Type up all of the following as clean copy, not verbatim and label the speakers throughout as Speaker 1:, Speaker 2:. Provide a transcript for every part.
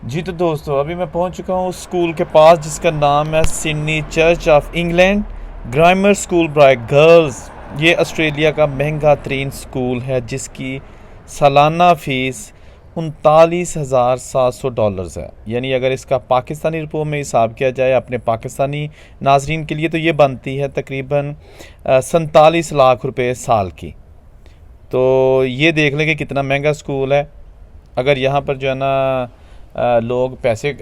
Speaker 1: जी तो दोस्तों, अभी मैं पहुंच चुका हूँ स्कूल के पास जिसका नाम है Sydney church of England grammar school by girls. ये ऑस्ट्रेलिया का महंगा तरीन स्कूल है जिसकी सालाना फ़ीस $39,700 है। यानी अगर इसका पाकिस्तानी रुपयों में हिसाब किया जाए अपने पाकिस्तानी नाजरीन के लिए तो ये बनती है तकरीबन 47 लाख रुपए साल की। तो ये देख लें कि कितना महंगा स्कूल है। अगर यहाँ पर जो है ना लोग पैसे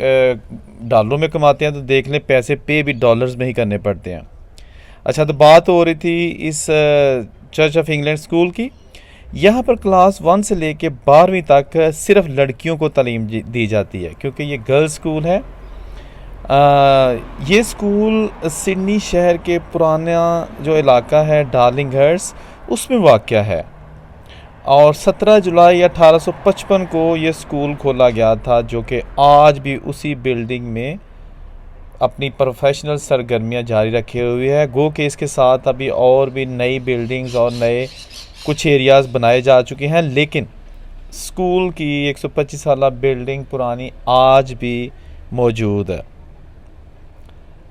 Speaker 1: डॉलरों में कमाते हैं तो देख लें पैसे पे भी डॉलर्स में ही करने पड़ते हैं। अच्छा, तो बात हो रही थी इस चर्च ऑफ इंग्लैंड स्कूल की। यहाँ पर क्लास 1 से लेके 12वीं तक सिर्फ लड़कियों को तालीम दी जाती है क्योंकि ये गर्ल्स स्कूल है। ये स्कूल सिडनी शहर के पुराना जो इलाका है डार्लिंगहर्स्ट उसमें वाक़या है और 17 जुलाई 1855 को ये स्कूल खोला गया था जो कि आज भी उसी बिल्डिंग में अपनी प्रोफेशनल सरगर्मियां जारी रखे हुए है। गो के इसके साथ अभी और भी नई बिल्डिंग्स और नए कुछ एरियाज़ बनाए जा चुके हैं, लेकिन स्कूल की 125 साल बिल्डिंग पुरानी आज भी मौजूद है।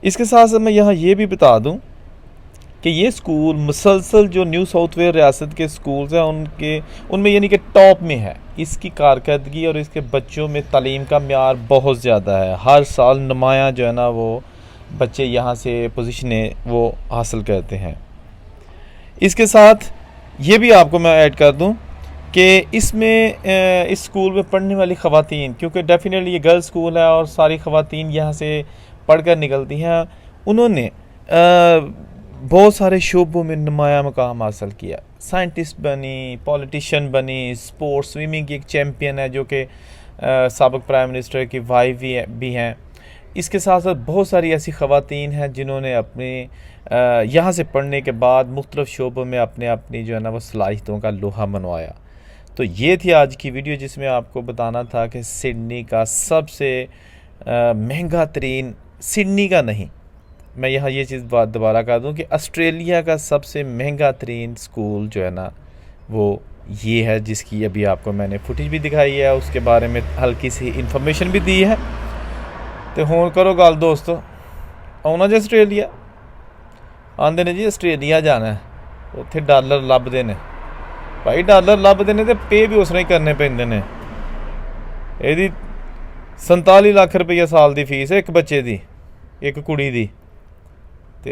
Speaker 1: इसके साथ साथ मैं यहाँ ये भी बता दूँ कि ये स्कूल मुसलसल जो न्यू साउथ वेल्स रियासत के स्कूल्स हैं उनमें यानी कि टॉप में है। इसकी कारकर्दगी और इसके बच्चों में तालीम का म्यार बहुत ज़्यादा है। हर साल नुमाया जो है ना वो बच्चे यहाँ से पोजीशनें वो हासिल करते हैं। इसके साथ ये भी आपको मैं ऐड कर दूँ कि इसमें इस स्कूल में पढ़ने वाली ख़वातीन, क्योंकि डेफिनेटली ये गर्ल्स स्कूल है और सारी ख़वातीन यहाँ से पढ़कर निकलती हैं, उन्होंने बहुत सारे शोबों में नुमाया मकाम हासिल किया। साइंटिस्ट बनी, पॉलिटिशियन बनी, स्पोर्ट्स स्विमिंग की एक चैम्पियन है जो कि साबिक़ प्राइम मिनिस्टर की वाइफ भी हैं। इसके साथ साथ बहुत सारी ऐसी ख़वातीन हैं जिन्होंने अपने यहाँ से पढ़ने के बाद मुख्तलिफ़ शोबों में अपनी जो है ना वो सलाहियतों का लोहा मनवाया। तो ये थी आज की वीडियो जिसमें आपको बताना था कि सिडनी का सबसे महंगा तरीन, सिडनी का नहीं, मैं यहाँ ये चीज़ बात दोबारा कर दूँ कि ऑस्ट्रेलिया का सबसे महंगा तरीन स्कूल जो है ना वो ये है, जिसकी अभी आपको मैंने फुटेज भी दिखाई है, उसके बारे में हल्की सी इंफॉर्मेशन भी दी है। तो हों करो गल दोस्तों, आना जी ऑस्ट्रेलिया, आंदे ने जी ऑस्ट्रेलिया जाना है, उत्थे डॉलर लभदे ने भाई, डॉलर लभदे ने तो पे भी उस तरह ही करने पैंदे ने। ਇਹਦੀ 47 ਲੱਖ ਰੁਪਈਆ साल की फीस है एक बच्चे की, एक कुड़ी की, तो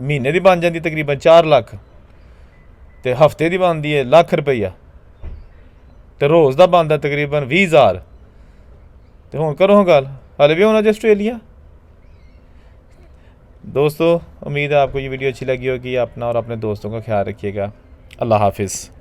Speaker 1: महीने की बन जाती तकरीबन 4 ਲੱਖ, तो हफ्ते की बनती है ਲੱਖ रुपया, तो रोज़ का बनता तकरीबन 20,000। तो हुण करो गल, हले भी होना जी ऑस्ट्रेलिया। दोस्तों, उम्मीद है आपको ये वीडियो अच्छी लगी होगी। अपना और अपने दोस्तों का ख्याल रखिएगा। अल्लाह हाफिज़।